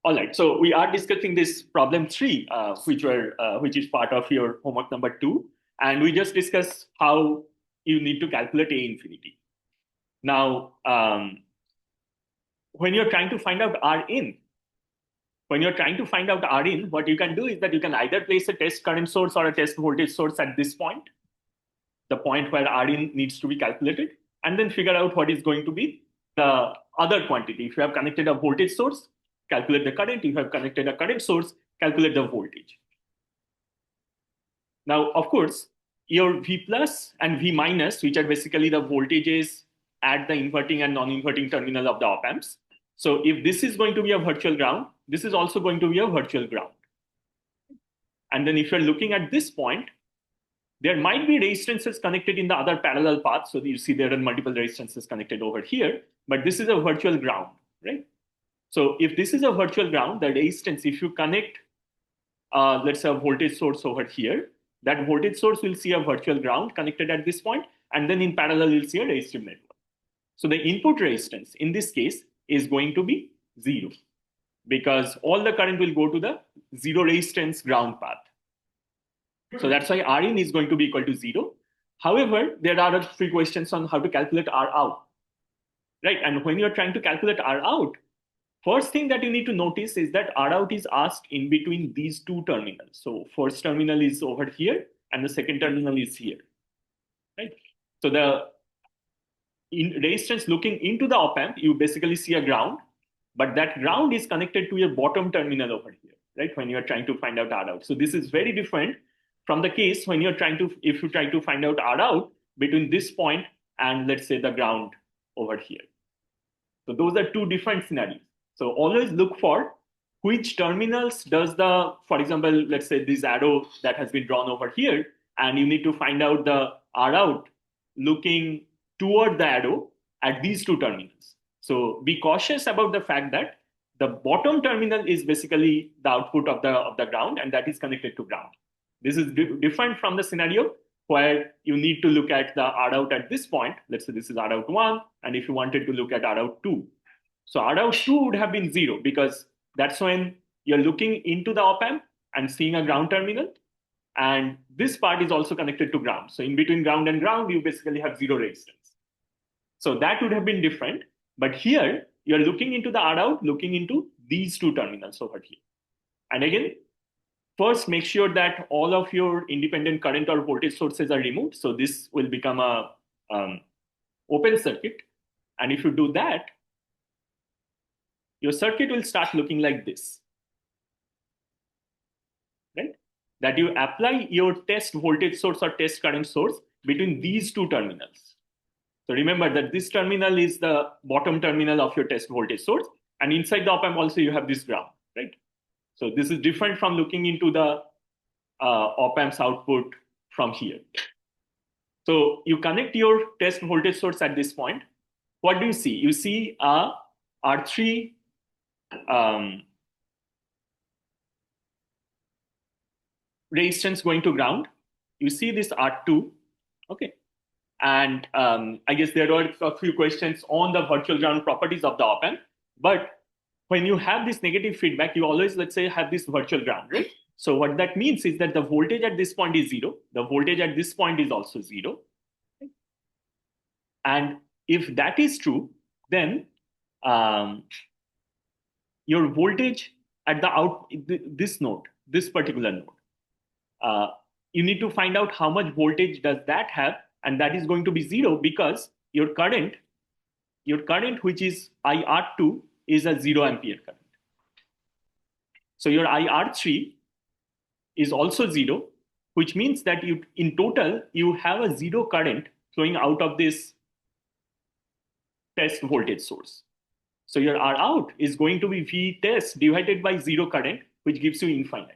All right, so we are discussing this problem 3, which is part of your homework number 2, and we just discussed how you need to calculate A infinity. Now, when you're trying to find out R in, what you can do is that you can either place a test current source or a test voltage source at this point, the point where R in needs to be calculated, and then figure out what is going to be the other quantity. If you have connected a voltage source, calculate the current. If you have connected a current source, calculate the voltage. Now, of course, your V plus and V minus, which are basically the voltages at the inverting and non-inverting terminal of the op amps. So if this is going to be a virtual ground, this is also going to be a virtual ground. And then if you're looking at this point, there might be resistances connected in the other parallel path. So you see there are multiple resistances connected over here, but this is a virtual ground, right? So if this is a virtual ground, the resistance, if you connect, let's say a voltage source over here, that voltage source will see a virtual ground connected at this point, and then in parallel, you'll see a resistive network. So the input resistance in this case is going to be 0, because all the current will go to the zero resistance ground path. So that's why Rin is going to be equal to 0. However, there are 3 questions on how to calculate R out, right? And when you're trying to calculate R out, first thing that you need to notice is that R out is asked in between these 2 terminals. So first terminal is over here, and the second terminal is here, right? So the resistance looking into the op amp, you basically see a ground, but that ground is connected to your bottom terminal over here, right? When you're trying to find out R out. So this is very different from the case when you're trying to, if you try to find out R out between this point and let's say the ground over here. So those are 2 different scenarios. So always look for which terminals does the, for example, let's say this arrow that has been drawn over here, and you need to find out the R out looking toward the arrow at these 2 terminals. So be cautious about the fact that the bottom terminal is basically the output of the ground, and that is connected to ground. This is different from the scenario where you need to look at the R out at this point. Let's say this is R out 1, and if you wanted to look at R out 2. So R out 2 would have been 0, because that's when you're looking into the op amp and seeing a ground terminal. And this part is also connected to ground. So in between ground and ground, you basically have 0 resistance. So that would have been different. But here, you're looking into the R out, looking into these 2 terminals over here. And again, first make sure that all of your independent current or voltage sources are removed. So this will become a open circuit. And if you do that, your circuit will start looking like this, right? That you apply your test voltage source or test current source between these 2 terminals. So remember that this terminal is the bottom terminal of your test voltage source. And inside the op amp also you have this ground, right? So this is different from looking into the op amp's output from here. So you connect your test voltage source at this point. What do you see? You see a R3 resistance going to ground. You see this R2, okay? And I guess there were a few questions on the virtual ground properties of the op amp. But when you have this negative feedback, you always, let's say, have this virtual ground, right? So what that means is that the voltage at this point is 0. The voltage at this point is also 0. Okay? And if that is true, then your voltage at the this node, this particular node, you need to find out how much voltage does that have, and that is going to be 0, because your current, which is IR2, is a 0 ampere current. So your IR3 is also 0, which means that you, in total, you have a 0 current flowing out of this test voltage source. So your R out is going to be V test divided by 0 current, which gives you infinite.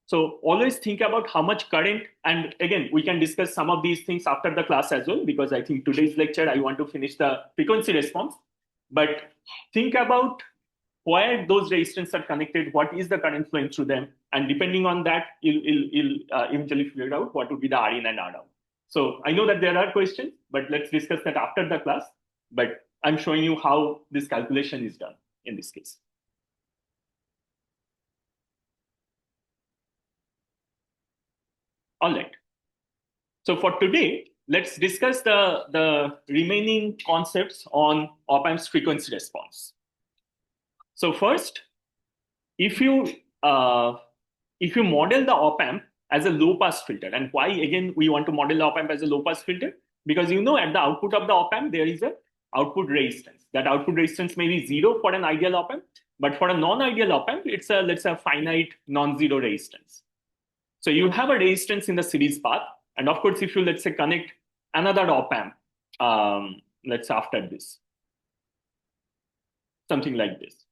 So always think about how much current, and again, we can discuss some of these things after the class as well, because I think today's lecture, I want to finish the frequency response. But think about where those resistors are connected, what is the current flowing through them, and depending on that, you'll eventually figure out what would be the Rin and Rout. So I know that there are questions, but let's discuss that after the class. But I'm showing you how this calculation is done in this case. All right. So for today, let's discuss the remaining concepts on op-amp's frequency response. So first, if you model the op-amp as a low-pass filter, and why again we want to model the op-amp as a low-pass filter? Because at the output of the op-amp there is a output resistance. That output resistance may be 0 for an ideal op-amp, but for a non-ideal op-amp, it's a, let's say, finite non-zero resistance. So you have a resistance in the series path, and of course, if you, let's say, connect another op-amp, let's say after this, something like this.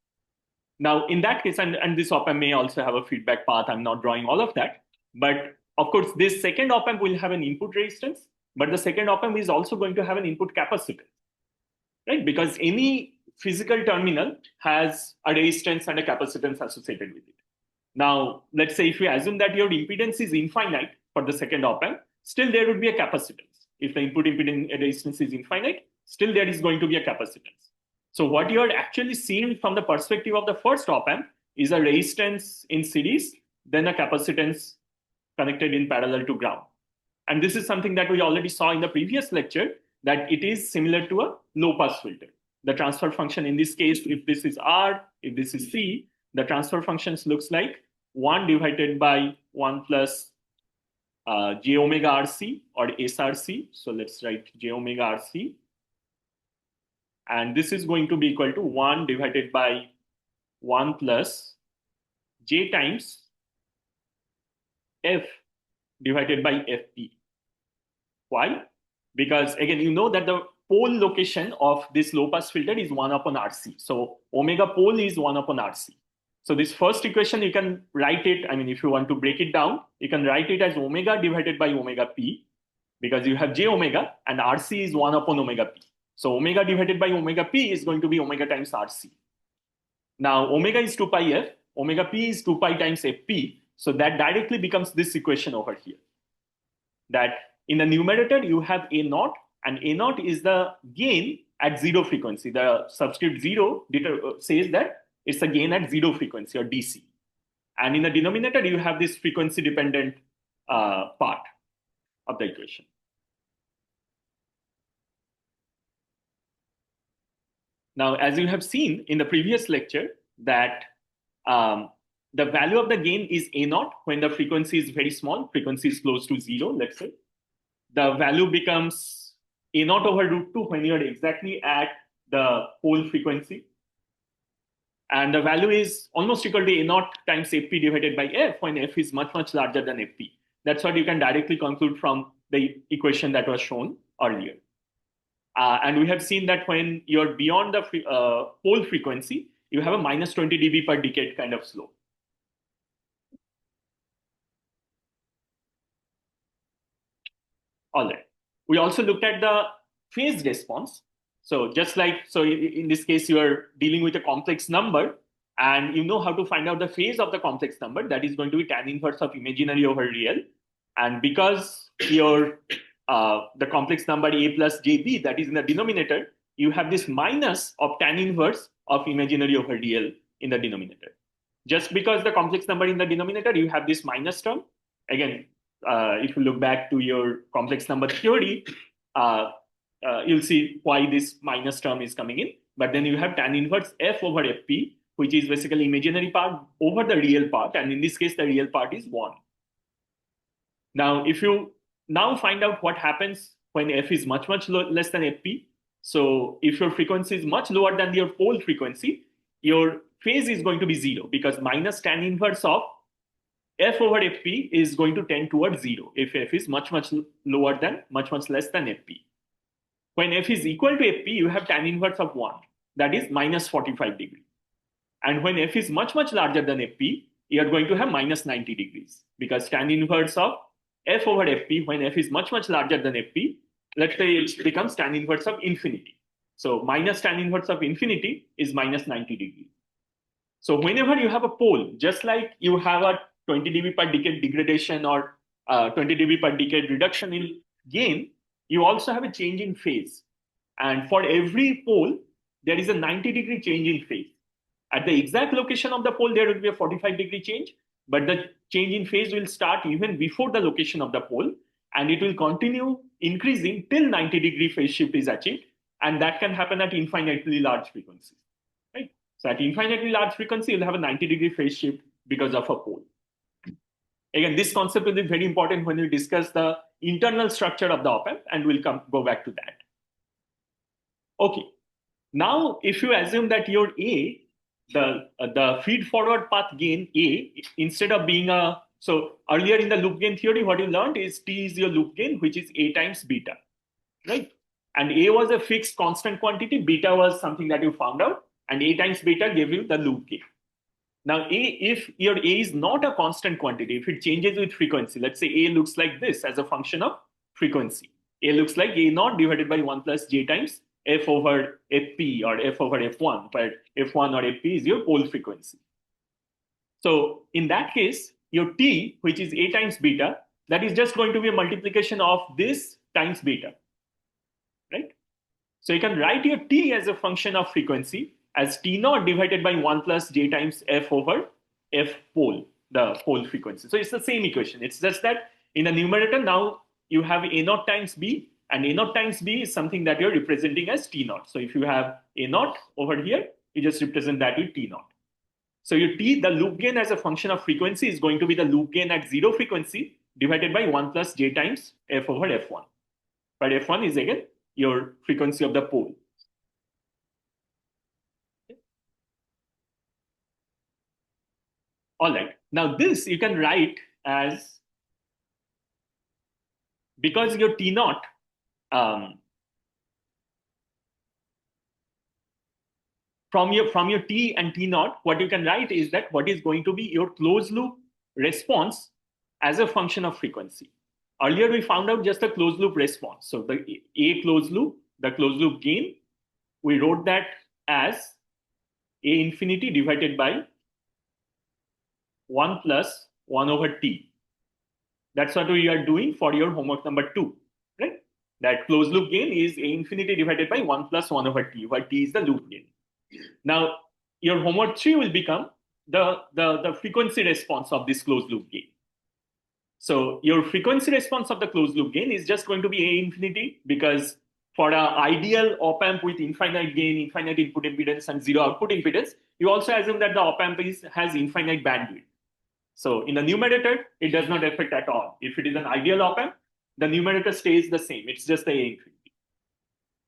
Now, in that case, and this op-amp may also have a feedback path, I'm not drawing all of that, but of course, this second op-amp will have an input resistance, but the second op-amp is also going to have an input capacitance, right? Because any physical terminal has a resistance and a capacitance associated with it. Now, let's say if we assume that your impedance is infinite for the second op-amp, still there would be a capacitance. If the input impedance resistance is infinite, still there is going to be a capacitance. So what you are actually seeing from the perspective of the first op-amp is a resistance in series, then a capacitance connected in parallel to ground. And this is something that we already saw in the previous lecture, that it is similar to a low-pass filter. The transfer function in this case, if this is R, if this is C, the transfer functions looks like 1 divided by 1 plus j omega RC or SRC. So let's write j omega RC. And this is going to be equal to 1 divided by 1 plus j times F divided by FP. Why? Because again, you know that the pole location of this low pass filter is 1 upon RC. So omega pole is 1 upon RC. So this first equation, you can write it, I mean, if you want to break it down, you can write it as omega divided by omega P, because you have j omega and RC is 1 upon omega P. So omega divided by omega P is going to be omega times RC. Now omega is 2 pi F, omega P is 2 pi times FP. So that directly becomes this equation over here. That in the numerator, you have A naught, and A naught is the gain at zero frequency. The subscript 0 says that it's a gain at zero frequency or DC. And in the denominator, you have this frequency dependent part of the equation. Now, as you have seen in the previous lecture, that the value of the gain is A naught when the frequency is very small, frequency is close to 0, let's say. The value becomes A naught over root 2 when you are exactly at the pole frequency. And the value is almost equal to A naught times FP divided by F when F is much, much larger than FP. That's what you can directly conclude from the equation that was shown earlier. And we have seen that when you're beyond the pole frequency, you have a minus 20 dB per decade kind of slope. All right. We also looked at the phase response. So just like, so in this case, you are dealing with a complex number, and you know how to find out the phase of the complex number. That is going to be tan inverse of imaginary over real. And because your the complex number A plus JB, that is in the denominator, you have this minus of tan inverse of imaginary over real in the denominator. Just because the complex number in the denominator, you have this minus term. Again, if you look back to your complex number theory, you'll see why this minus term is coming in. But then you have tan inverse F over FP, which is basically imaginary part over the real part. And in this case, the real part is 1. Now, if you now find out what happens when F is much, much less than FP. So if your frequency is much lower than your pole frequency, your phase is going to be 0, because minus tan inverse of F over FP is going to tend towards 0 if F is much, much lower than, much, much less than FP. When F is equal to FP, you have tan inverse of 1, that is minus 45 degrees. And when F is much, much larger than FP, you are going to have minus 90 degrees, because tan inverse of F over FP, when F is much, much larger than FP, let's say it becomes tan inverse of infinity. So minus tan inverse of infinity is minus 90 degrees. So whenever you have a pole, just like you have a 20 dB per decade degradation or 20 dB per decade reduction in gain, you also have a change in phase. And for every pole, there is a 90-degree change in phase. At the exact location of the pole, there will be a 45-degree change, but the change in phase will start even before the location of the pole, and it will continue increasing till 90-degree phase shift is achieved, and that can happen at infinitely large frequencies. Right? So at infinitely large frequency, you'll have a 90-degree phase shift because of a pole. Again, this concept will be very important when we discuss the internal structure of the op-amp, and we'll go back to that. Okay. Now, if you assume that your A, the feed forward path gain A, instead of being a, so earlier in the loop gain theory, what you learned is T is your loop gain, which is A times beta, right? And A was a fixed constant quantity, beta was something that you found out, and A times beta gave you the loop gain. Now, if your A is not a constant quantity, if it changes with frequency, let's say A looks like this as a function of frequency. A looks like A naught divided by 1 plus J times F over Fp or F over F1, but F1 or Fp is your pole frequency. So in that case, your T, which is A times beta, that is just going to be a multiplication of this times beta, right? So you can write your T as a function of frequency as T naught divided by 1 plus J times F over F pole, the pole frequency. So it's the same equation. It's just that in the numerator, now you have A naught times B, and A naught times B is something that you're representing as T naught. So if you have A naught over here, you just represent that with T naught. So your T, the loop gain as a function of frequency is going to be the loop gain at zero frequency divided by 1 plus J times F over F1. But F1 is again your frequency of the pole. All right. Now this you can write as, because your T naught from your T and T naught, what you can write is that what is going to be your closed loop response as a function of frequency. Earlier we found out just the closed loop response. So the A closed loop, the closed loop gain, we wrote that as A infinity divided by 1 plus 1 over T. That's what we are doing for your homework number 2, right? That closed loop gain is A infinity divided by 1 plus 1 over T, where T is the loop gain. Now, your homework 3 will become the frequency response of this closed loop gain. So your frequency response of the closed loop gain is just going to be A infinity, because for an ideal op-amp with infinite gain, infinite input impedance, and zero output impedance, you also assume that the op-amp has infinite bandwidth. So in the numerator, it does not affect at all. If it is an ideal op-amp, the numerator stays the same. It's just the A infinity.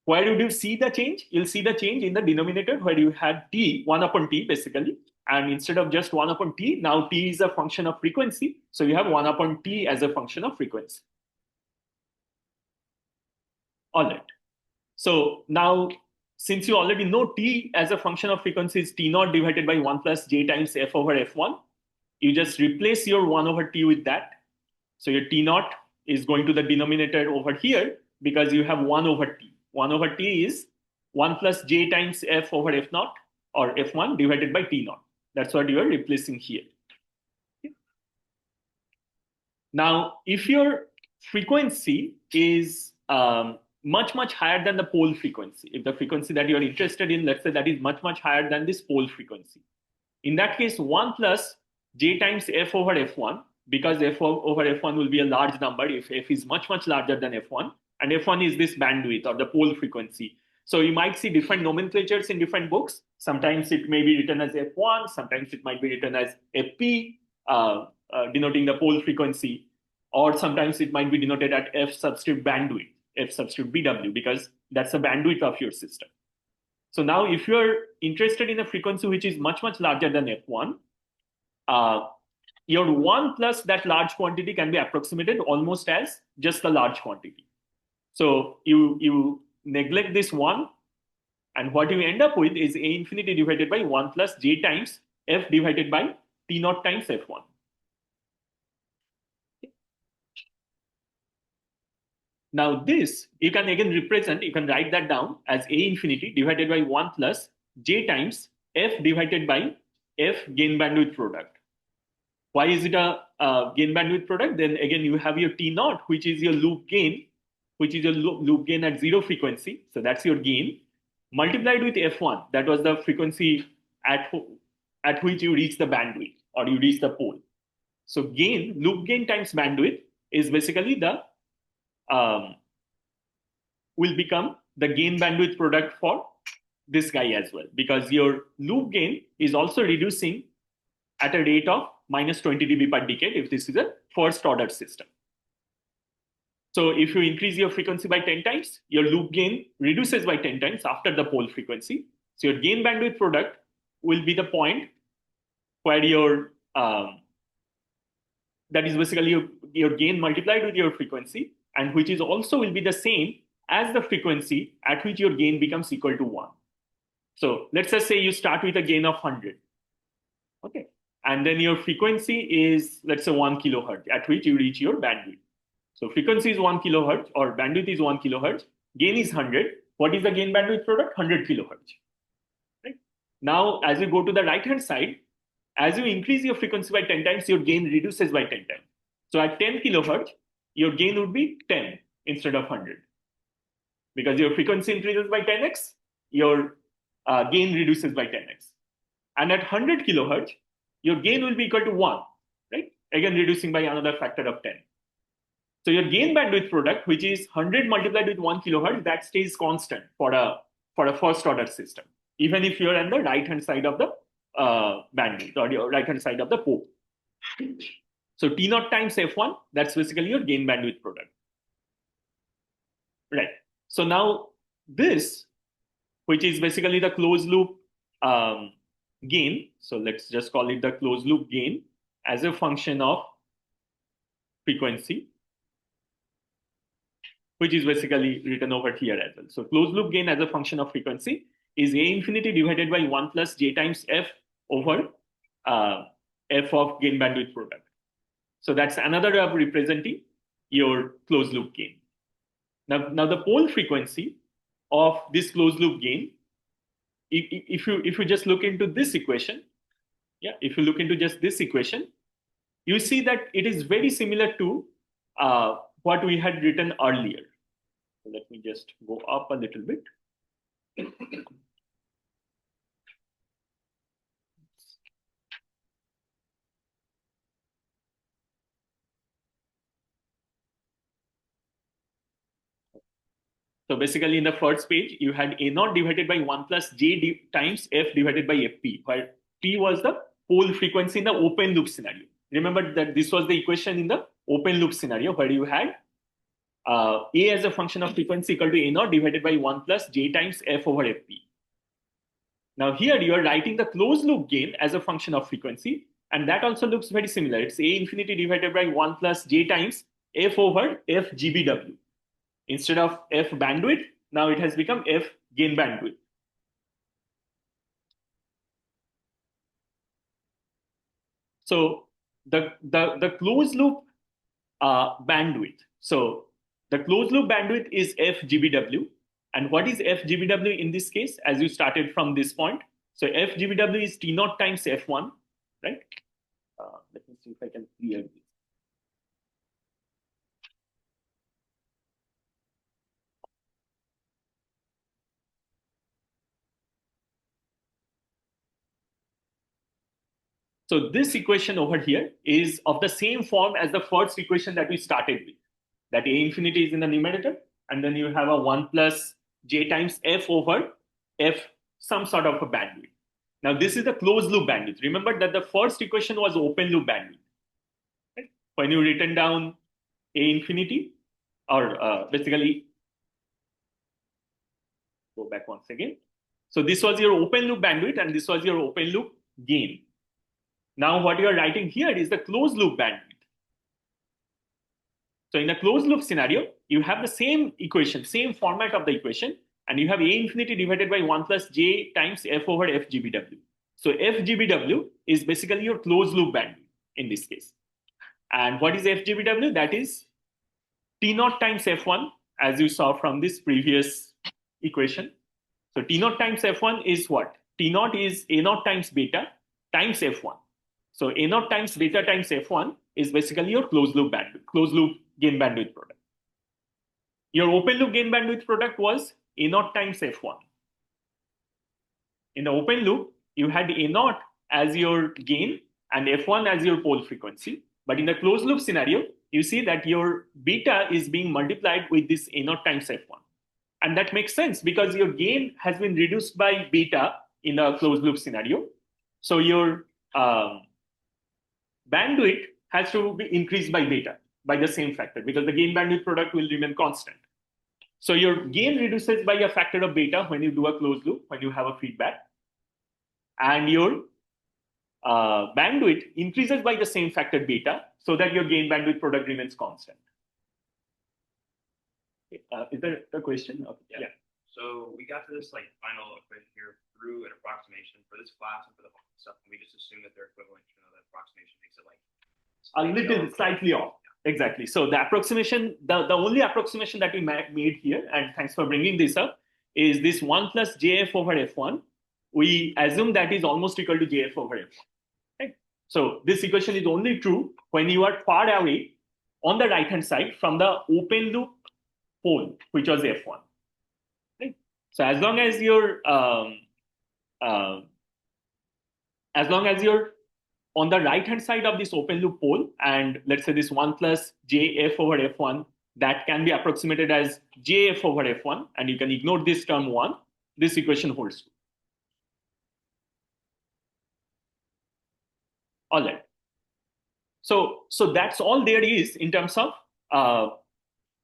Where would you see the change? You'll see the change in the denominator where you had T, 1 upon T basically. And instead of just 1 upon T, now T is a function of frequency. So you have 1 upon T as a function of frequency. All right. So now, since you already know T as a function of frequency is T naught divided by 1 plus J times F over F1, you just replace your 1 over T with that. So your T naught is going to the denominator over here because you have 1 over T. 1 over T is 1 plus J times F over F naught or F1 divided by T naught. That's what you are replacing here. Okay. Now, if your frequency is much, much higher than the pole frequency, if the frequency that you are interested in, let's say that is much, much higher than this pole frequency, in that case, 1 plus J times F over F1, because F over F1 will be a large number if F is much, much larger than F1, and F1 is this bandwidth or the pole frequency. So you might see different nomenclatures in different books. Sometimes it may be written as F1, sometimes it might be written as Fp, denoting the pole frequency, or sometimes it might be denoted at F subscript bandwidth, F subscript BW, because that's the bandwidth of your system. So now if you're interested in a frequency which is much, much larger than F1, your 1 plus that large quantity can be approximated almost as just the large quantity. So you neglect this 1, and what you end up with is A infinity divided by 1 plus J times F divided by T naught times F1. Now this, you can again represent, you can write that down as A infinity divided by 1 plus J times F divided by F gain bandwidth product. Why is it a gain bandwidth product? Then again, you have your T naught, which is your loop gain, which is your loop gain at 0 frequency. So that's your gain, multiplied with F1. That was the frequency at which you reach the bandwidth or you reach the pole. So gain, loop gain times bandwidth is basically the will become the gain bandwidth product for this guy as well, because your loop gain is also reducing at a rate of minus 20 dB per decade if this is a first order system. So if you increase your frequency by 10 times, your loop gain reduces by 10 times after the pole frequency. So your gain bandwidth product will be the point where your that is basically your gain multiplied with your frequency, and which is also will be the same as the frequency at which your gain becomes equal to 1. So let's just say you start with a gain of 100. Okay. And then your frequency is, let's say, 1 kilohertz, at which you reach your bandwidth. So frequency is 1 kilohertz or bandwidth is 1 kilohertz. Gain is 100. What is the gain bandwidth product? 100 kilohertz. Right? Now, as you go to the right-hand side, as you increase your frequency by 10 times, your gain reduces by 10 times. So at 10 kilohertz, your gain would be 10 instead of 100. Because your frequency increases by 10x, your gain reduces by 10x. And at 100 kilohertz, your gain will be equal to 1, right? Again, reducing by another factor of 10. So your gain bandwidth product, which is 100 multiplied with 1 kilohertz, that stays constant for a first order system, even if you're on the right-hand side of the bandwidth or your right-hand side of the pole. So T naught times F1, that's basically your gain bandwidth product. Right. So now this, which is basically the closed loop gain. So let's just call it the closed loop gain as a function of frequency, which is basically written over here as well. So closed loop gain as a function of frequency is A infinity divided by 1 plus J times F over F of gain bandwidth product. So that's another way of representing your closed loop gain. Now the pole frequency of this closed loop gain, if you just look into this equation, if you look into just this equation, you see that it is very similar to what we had written earlier. So let me just go up a little bit. So basically in the first page, you had A naught divided by 1 plus J times F divided by Fp, where P was the pole frequency in the open loop scenario. Remember that this was the equation in the open loop scenario where you had A as a function of frequency equal to A naught divided by 1 plus J times F over Fp. Now here you are writing the closed loop gain as a function of frequency, and that also looks very similar. It's A infinity divided by 1 plus J times F over F GBW. Instead of F bandwidth, now it has become F gain bandwidth. So the closed loop bandwidth. So the closed loop bandwidth is F GBW. And what is F GBW in this case, as you started from this point? So F GBW is T naught times F1, right? Let me see if I can clear this. So this equation over here is of the same form as the first equation that we started with. That A infinity is in the numerator, and then you have a 1 plus J times F over F, some sort of a bandwidth. Now this is the closed loop bandwidth. Remember that the first equation was open loop bandwidth. Right? When you written down A infinity, or basically, go back once again. So this was your open loop bandwidth, and this was your open loop gain. Now what you are writing here is the closed loop bandwidth. So in a closed loop scenario, you have the same equation, same format of the equation, and you have A infinity divided by 1 plus J times F over F GBW. So F GBW is basically your closed loop bandwidth in this case. And what is F GBW? That is T naught times F1, as you saw from this previous equation. So T naught times F1 is what? T naught is A naught times beta. times F1. So A naught times beta times F1 is basically your closed loop gain bandwidth product. Your open loop gain bandwidth product was A naught times F1. In the open loop, you had A naught as your gain and F1 as your pole frequency. But in the closed loop scenario, you see that your beta is being multiplied with this A naught times F1. And that makes sense because your gain has been reduced by beta in a closed loop scenario. So your bandwidth has to be increased by beta by the same factor because the gain bandwidth product will remain constant. So your gain reduces by a factor of beta when you do a closed loop, when you have a feedback. And your bandwidth increases by the same factor beta so that your gain bandwidth product remains constant. Is there a question? Okay. Yeah. So we got to this like final equation here through an approximation for this class and for the stuff, and we just assume that they're equivalent. You know, the approximation makes it like slightly off. Exactly. So the approximation, the only approximation that we made here, and thanks for bringing this up, is this 1 plus JF over F1. We assume that is almost equal to JF over F1. Okay? So this equation is only true when you are far away on the right-hand side from the open loop pole, which was F1. Okay? So as long as you're on the right-hand side of this open loop pole, and let's say this 1 plus JF over F1, that can be approximated as JF over F1, and you can ignore this term 1, this equation holds true. All right. So that's all there is in terms of,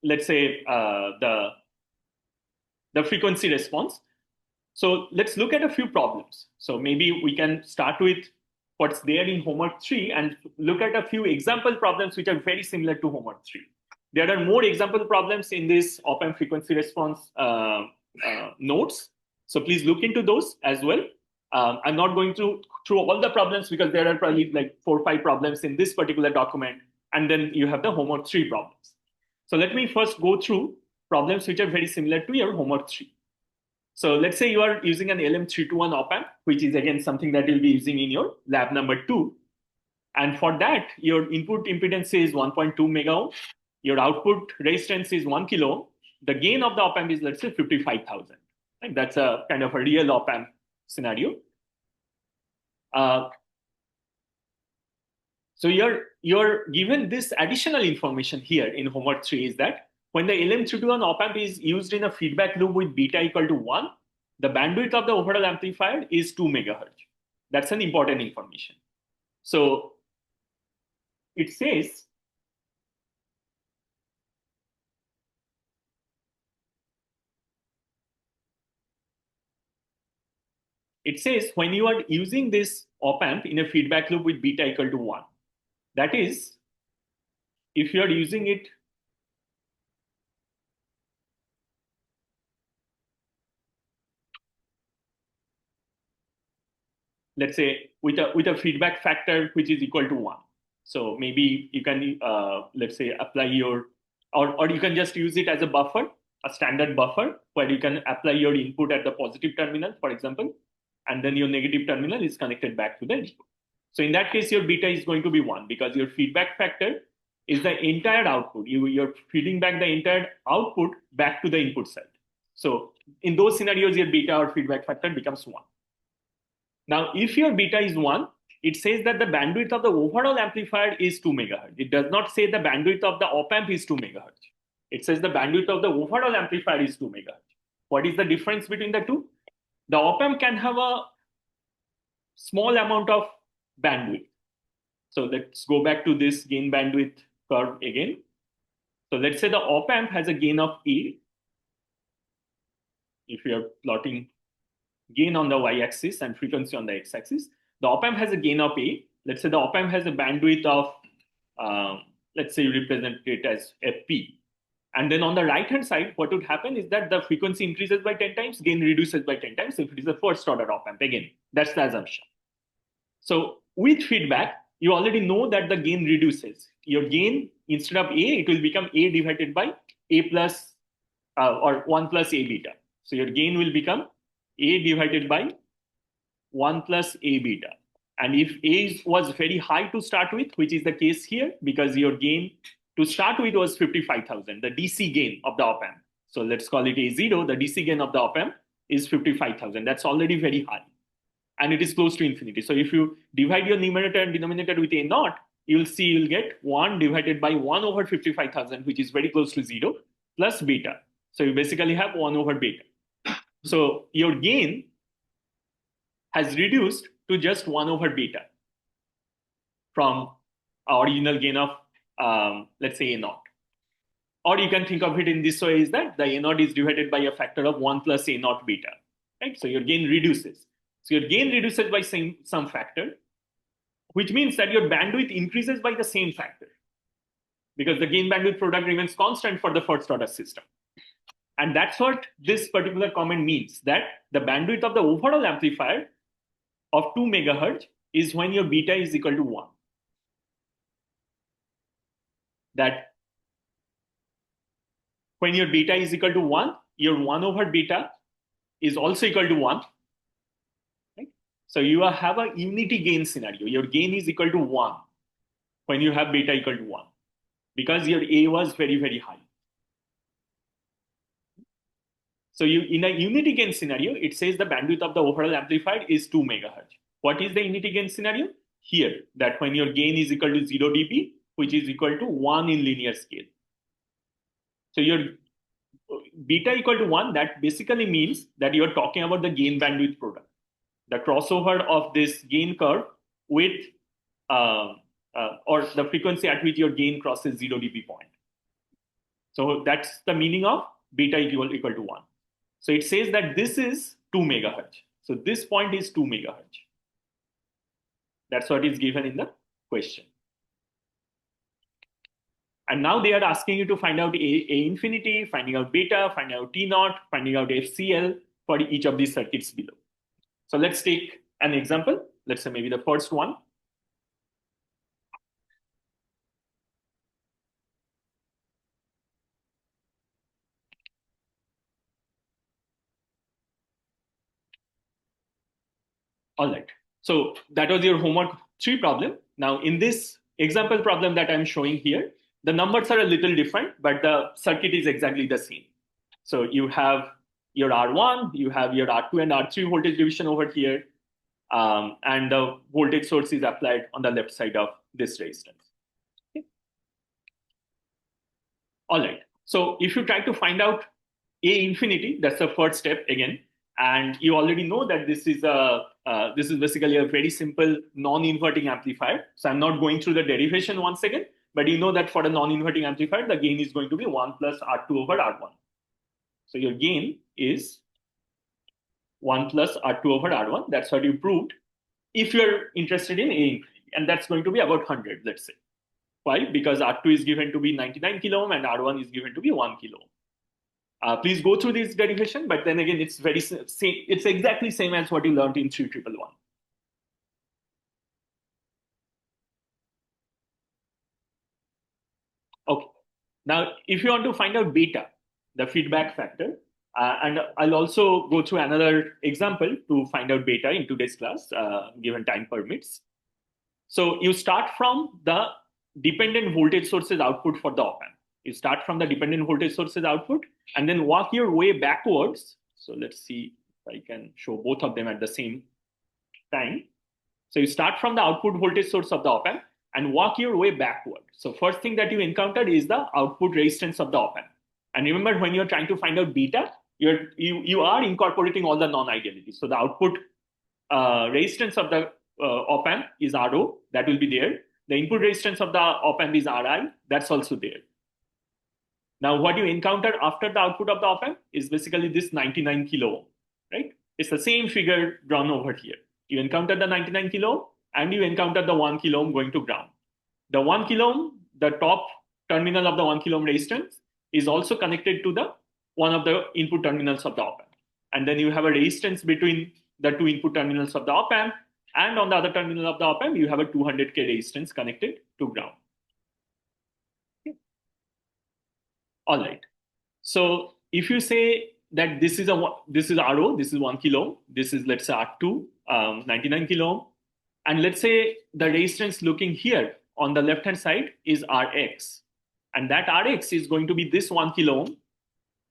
let's say, the frequency response. So let's look at a few problems. So maybe we can start with what's there in homework 3 and look at a few example problems which are very similar to homework 3. There are more example problems in this op-amp frequency response notes. So please look into those as well. I'm not going through all the problems because there are probably like 4 or 5 problems in this particular document. And then you have the homework 3 problems. So let me first go through problems which are very similar to your homework 3. So let's say you are using an LM321 op-amp, which is again something that you'll be using in your lab number 2. And for that, your input impedance is 1.2 mega ohm. Your output resistance is 1 kilo ohm. The gain of the op-amp is, let's say, 55,000. Right? That's a kind of a real op-amp scenario. So you're given this additional information here in homework 3 is that when the LM321 op-amp is used in a feedback loop with beta equal to 1, the bandwidth of the overall amplifier is 2 megahertz. That's an important information. So it says, when you are using this op-amp in a feedback loop with beta equal to 1, that is, if you are using it let's say with a feedback factor which is equal to 1. So maybe you can, let's say, apply your, or you can just use it as a buffer, a standard buffer, where you can apply your input at the positive terminal, for example, and then your negative terminal is connected back to the input. So in that case, your beta is going to be 1 because your feedback factor is the entire output. You're feeding back the entire output back to the input side. So in those scenarios, your beta or feedback factor becomes 1. Now, if your beta is 1, it says that the bandwidth of the overall amplifier is 2 megahertz. It does not say the bandwidth of the op-amp is 2 megahertz. It says the bandwidth of the overall amplifier is 2 megahertz. What is the difference between the two? The op-amp can have a small amount of bandwidth. So let's go back to this gain bandwidth curve again. So let's say the op-amp has a gain of A. If you are plotting gain on the y-axis and frequency on the x-axis, the op-amp has a gain of A. Let's say the op-amp has a bandwidth of, let's say you represent it as Fp. And then on the right-hand side, what would happen is that the frequency increases by 10 times, gain reduces by 10 times if it is a first order op-amp. Again, that's the assumption. So with feedback, you already know that the gain reduces. Your gain, instead of A, it will become A divided by A plus, or 1 plus A beta. So your gain will become A divided by 1 plus A beta. And if A was very high to start with, which is the case here, because your gain to start with was 55,000, the DC gain of the op-amp. So let's call it A0, the DC gain of the op-amp is 55,000. That's already very high. And it is close to infinity. So if you divide your numerator and denominator with A0, you'll see you'll get 1 divided by 1 over 55,000, which is very close to 0, plus beta. So you basically have 1 over beta. So your gain has reduced to just 1 over beta from our original gain of, let's say, A0. Or you can think of it in this way, is that the A0 is divided by a factor of 1 plus A0 beta, right? So your gain reduces. So your gain reduces by some factor, which means that your bandwidth increases by the same factor, because the gain bandwidth product remains constant for the first order system. And that's what this particular comment means, that the bandwidth of the overall amplifier of 2 megahertz is when your beta is equal to 1. That when your beta is equal to 1, your 1 over beta is also equal to 1. Right? So you have a unity gain scenario. Your gain is equal to 1 when you have beta equal to 1, because your A was very, very high. So in a unity gain scenario, it says the bandwidth of the overall amplifier is 2 megahertz. What is the unity gain scenario? Here, that when your gain is equal to 0 dB, which is equal to 1 in linear scale. So your beta equal to 1, that basically means that you're talking about the gain bandwidth product, the crossover of this gain curve with, or the frequency at which your gain crosses 0 dB point. So that's the meaning of beta equal to 1. So it says that this is 2 megahertz. So this point is 2 megahertz. That's what is given in the question. And now they are asking you to find out A infinity, finding out beta, finding out T0, finding out FCL for each of these circuits below. So let's take an example. Let's say maybe the first one. All right. So that was your homework 3 problem. Now in this example problem that I'm showing here, the numbers are a little different, but the circuit is exactly the same. So you have your R1, you have your R2 and R3 voltage division over here, and the voltage source is applied on the left side of this resistance. Okay. All right. So if you try to find out A infinity, that's the first step again, and you already know that this is basically a very simple non-inverting amplifier. So I'm not going through the derivation once again, but you know that for a non-inverting amplifier, the gain is going to be 1 plus R2 over R1. So your gain is 1 plus R2 over R1. That's what you proved. If you're interested in A infinity, and that's going to be about 100, let's say. Why? Because R2 is given to be 99 kilo ohm and R1 is given to be 1 kilo ohm. Please go through this derivation, but then again, it's very same. It's exactly same as what you learned in 3111. Okay. Now, if you want to find out beta, the feedback factor, and I'll also go through another example to find out beta in today's class, given time permits. So you start from the dependent voltage sources output for the op-amp. You start from the dependent voltage sources output and then walk your way backwards. So let's see if I can show both of them at the same time. So you start from the output voltage source of the op-amp and walk your way backward. So first thing that you encountered is the output resistance of the op-amp. And remember, when you're trying to find out beta, you are incorporating all the non-idealities. So the output resistance of the op-amp is RO, that will be there. The input resistance of the op-amp is RI, that's also there. Now, what you encounter after the output of the op-amp is basically this 99 kilo ohm, right? It's the same figure drawn over here. You encounter the 99 kilo ohm and you encounter the 1 kilo ohm going to ground. The 1 kilo ohm, the top terminal of the 1 kilo ohm resistance is also connected to one of the input terminals of the op-amp. And then you have a resistance between the 2 input terminals of the op-amp, and on the other terminal of the op-amp, you have a 200K resistance connected to ground. Okay. All right. So if you say that this is RO, this is 1 kilo ohm, this is, let's say, R2, 99 kilo ohm, And let's say the resistance looking here on the left-hand side is Rx. And that Rx is going to be this 1 kilo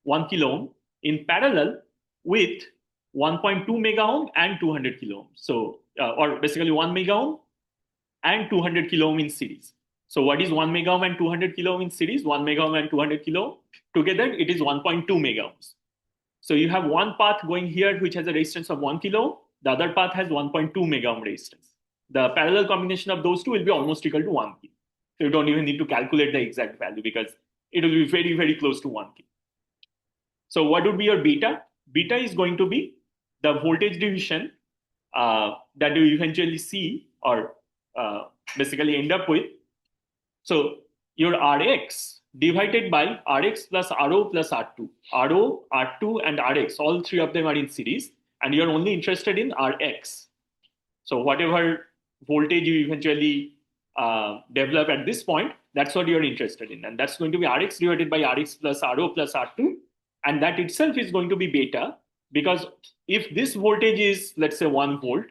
ohm in parallel with 1.2 mega ohm and 200 kilo ohm. So, or basically 1 mega ohm and 200 kilo ohm in series. So what is 1 mega ohm and 200 kilo ohm in series? 1 mega ohm and 200 kilo ohm. Together, it is 1.2 mega ohms. So you have one path going here, which has a resistance of 1 kilo ohm. The other path has 1.2 mega ohm resistance. The parallel combination of those two will be almost equal to 1 kilo. So you don't even need to calculate the exact value because it will be very, very close to 1 kilo. So what would be your beta? Beta is going to be the voltage division that you eventually see or basically end up with. So your Rx divided by Rx plus RO plus R2. RO, R2, and Rx, all three of them are in series, and you're only interested in Rx. So whatever voltage you eventually develop at this point, that's what you're interested in. And that's going to be Rx divided by Rx plus RO plus R2. And that itself is going to be beta, because if this voltage is, let's say, 1 volt,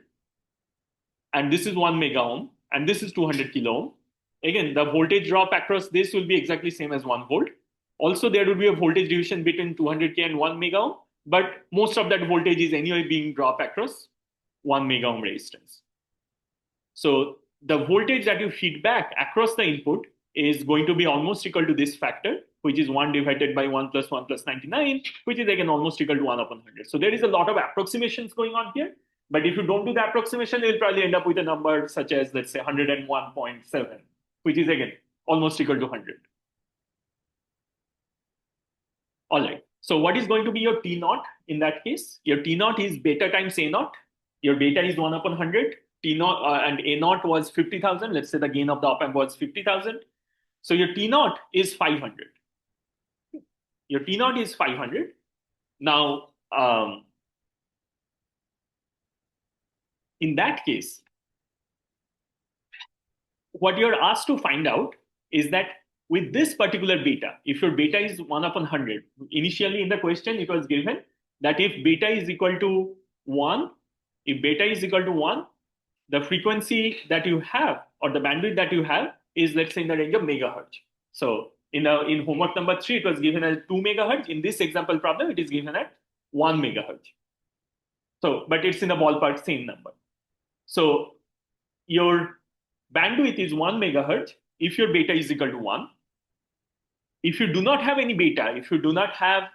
and this is 1 mega ohm, and this is 200 kilo ohm, again, the voltage drop across this will be exactly same as 1 volt. Also, there would be a voltage division between 200K and 1 mega ohm, but most of that voltage is anyway being dropped across 1 mega ohm resistance. So the voltage that you feed back across the input is going to be almost equal to this factor, which is 1 divided by 1 plus 1 plus 99, which is again almost equal to 1 upon 100. So there is a lot of approximations going on here. But if you don't do the approximation, you'll probably end up with a number such as, let's say, 101.7, which is again almost equal to 100. All right. So what is going to be your T naught in that case? Your T naught is beta times A naught. Your beta is 1 upon 100. T naught and A naught was 50,000. Let's say the gain of the op amp was 50,000. So your T naught is 500. Your T naught is 500. Now, in that case, what you're asked to find out is that with this particular beta, if your beta is 1 upon 100, initially in the question, it was given that if beta is equal to 1, if beta is equal to 1, the frequency that you have or the bandwidth that you have is, let's say, in the range of megahertz. So in homework number 3, it was given as 2 megahertz. In this example problem, it is given at 1 megahertz. So, but it's in the ballpark same number. So your bandwidth is 1 megahertz if your beta is equal to 1. If you do not have any beta, if you do not have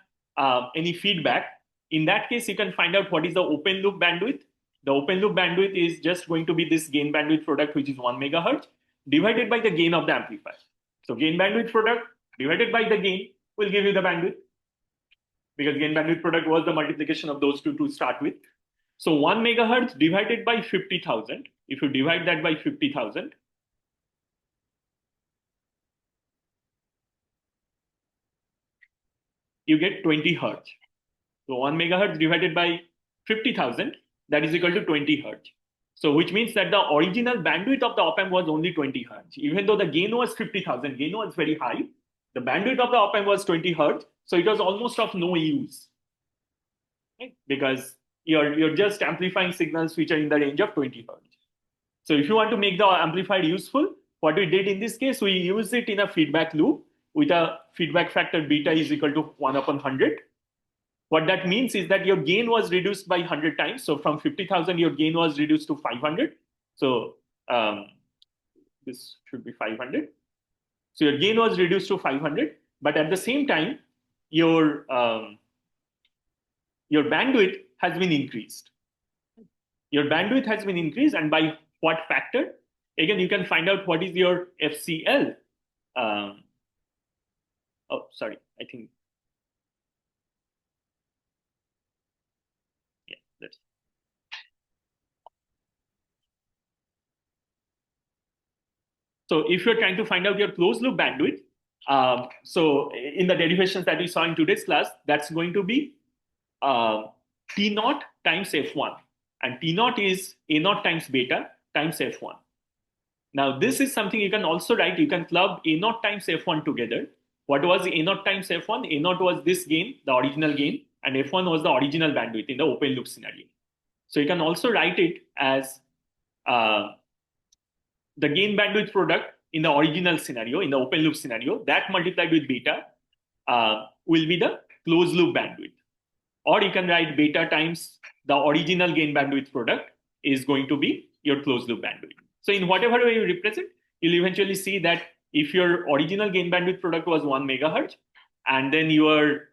any feedback, in that case, you can find out what is the open loop bandwidth. The open loop bandwidth is just going to be this gain bandwidth product, which is 1 megahertz, divided by the gain of the amplifier. So gain bandwidth product divided by the gain will give you the bandwidth, because gain bandwidth product was the multiplication of those two to start with. So 1 megahertz divided by 50,000, if you divide that by 50,000, you get 20 hertz. So 1 megahertz divided by 50,000, that is equal to 20 hertz. So which means that the original bandwidth of the op amp was only 20 hertz. Even though the gain was 50,000, gain was very high, the bandwidth of the op amp was 20 hertz. So it was almost of no use, right? Because you're just amplifying signals which are in the range of 20 hertz. So if you want to make the amplifier useful, what we did in this case, we used it in a feedback loop with a feedback factor beta is equal to 1 upon 100. What that means is that your gain was reduced by 100 times. So from 50,000, your gain was reduced to 500. So this should be 500. So your gain was reduced to 500, but at the same time, your bandwidth has been increased. Your bandwidth has been increased, and by what factor? Again, you can find out what is your FCL. Oh, sorry, I think. Yeah, that's. So if you're trying to find out your closed loop bandwidth, so in the derivations that we saw in today's class, that's going to be T naught times F1. And T naught is A naught times beta times F1. Now, this is something you can also write. You can club A naught times F1 together. What was A naught times F1? A naught was this gain, the original gain, and F1 was the original bandwidth in the open loop scenario. So you can also write it as the gain bandwidth product in the original scenario, in the open loop scenario, that multiplied with beta will be the closed loop bandwidth. Or you can write beta times the original gain bandwidth product is going to be your closed loop bandwidth. So in whatever way you represent, you'll eventually see that if your original gain bandwidth product was 1 megahertz, and then you are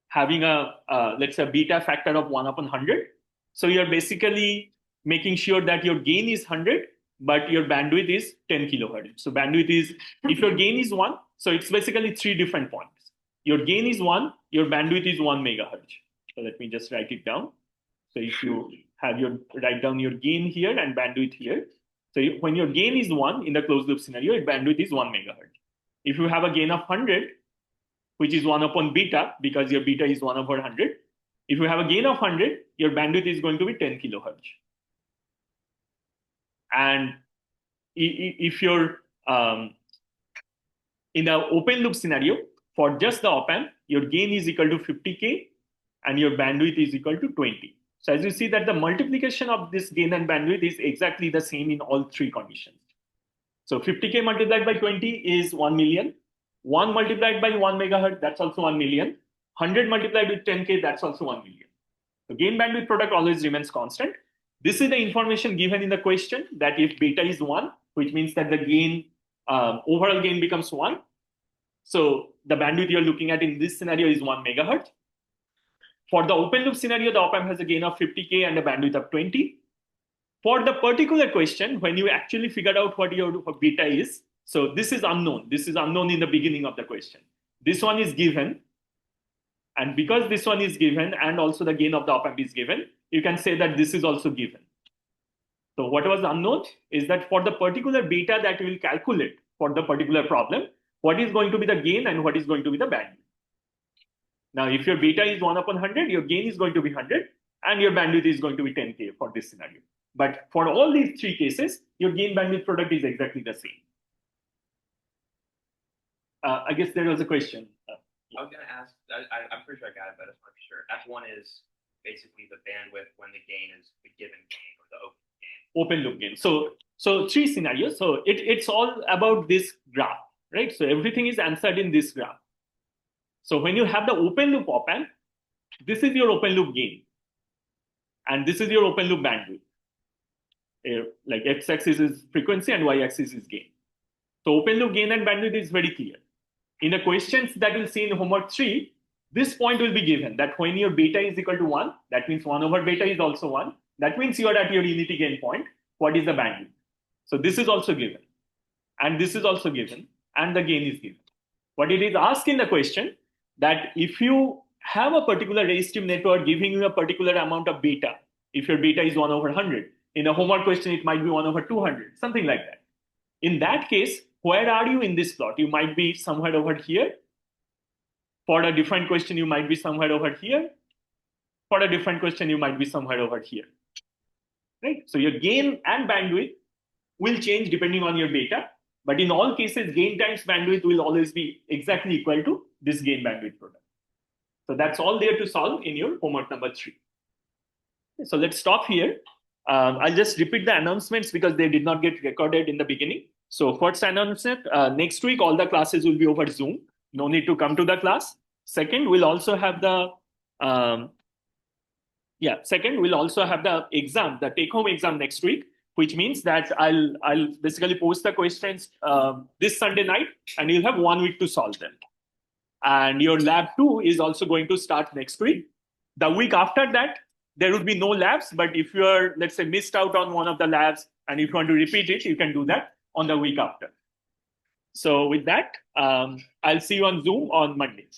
having a, let's say, beta factor of 1 upon 100, so you're basically making sure that your gain is 100, but your bandwidth is 10 kilohertz. So bandwidth is, if your gain is 1, so it's basically 3 different points. Your gain is 1, your bandwidth is 1 megahertz. So let me just write it down. So if you have write down your gain here and bandwidth here. So when your gain is 1 in the closed loop scenario, your bandwidth is 1 megahertz. If you have a gain of 100, which is 1 upon beta, because your beta is 1 over 100, if you have a gain of 100, your bandwidth is going to be 10 kilohertz. And if you're in the open loop scenario, for just the op-amp, your gain is equal to 50K and your bandwidth is equal to 20. So as you see that the multiplication of this gain and bandwidth is exactly the same in all 3 conditions. So 50K multiplied by 20 is 1 million. 1 multiplied by 1 megahertz, that's also 1 million. 100 multiplied with 10K, that's also 1 million. The gain bandwidth product always remains constant. This is the information given in the question that if beta is 1, which means that the gain, overall gain becomes 1. So the bandwidth you're looking at in this scenario is 1 megahertz. For the open loop scenario, the op-amp has a gain of 50K and a bandwidth of 20. For the particular question, when you actually figured out what your beta is, so this is unknown. This is unknown in the beginning of the question. This one is given. And because this one is given and also the gain of the op-amp is given, you can say that this is also given. So what was unknown is that for the particular beta that we will calculate for the particular problem, what is going to be the gain and what is going to be the bandwidth. Now, if your beta is 1 upon 100, your gain is going to be 100 and your bandwidth is going to be 10K for this scenario. But for all these 3 cases, your gain bandwidth product is exactly the same. I guess there was a question. I was going to ask, I'm pretty sure I got it, but I just want to be sure. F1 is basically the bandwidth when the gain is the given gain or the open gain. Open loop gain. So 3 scenarios. So it's all about this graph, right? So everything is answered in this graph. So when you have the open loop op-amp, this is your open loop gain. And this is your open loop bandwidth. Like x-axis is frequency and y-axis is gain. So open loop gain and bandwidth is very clear. In the questions that you'll see in homework 3, this point will be given that when your beta is equal to 1, that means 1 over beta is also 1. That means you are at your unity gain point. What is the bandwidth? So this is also given. And this is also given. And the gain is given. What it is asked in the question, that if you have a particular resistive network giving you a particular amount of beta, if your beta is 1 over 100, in a homework question, it might be 1 over 200, something like that. In that case, where are you in this plot? You might be somewhere over here. For a different question, you might be somewhere over here. For a different question, you might be somewhere over here. Right? So your gain and bandwidth will change depending on your beta. But in all cases, gain times bandwidth will always be exactly equal to this gain bandwidth product. So that's all there to solve in your homework number 3. So let's stop here. I'll just repeat the announcements because they did not get recorded in the beginning. So first announcement, next week, all the classes will be over Zoom. No need to come to the class. Second, we'll also have the exam, the take-home exam next week, which means that I'll basically post the questions this Sunday night, and you'll have 1 week to solve them. And your lab 2 is also going to start next week. The week after that, there will be no labs, but if you're, let's say, missed out on one of the labs, and if you want to repeat it, you can do that on the week after. So with that, I'll see you on Zoom on Monday.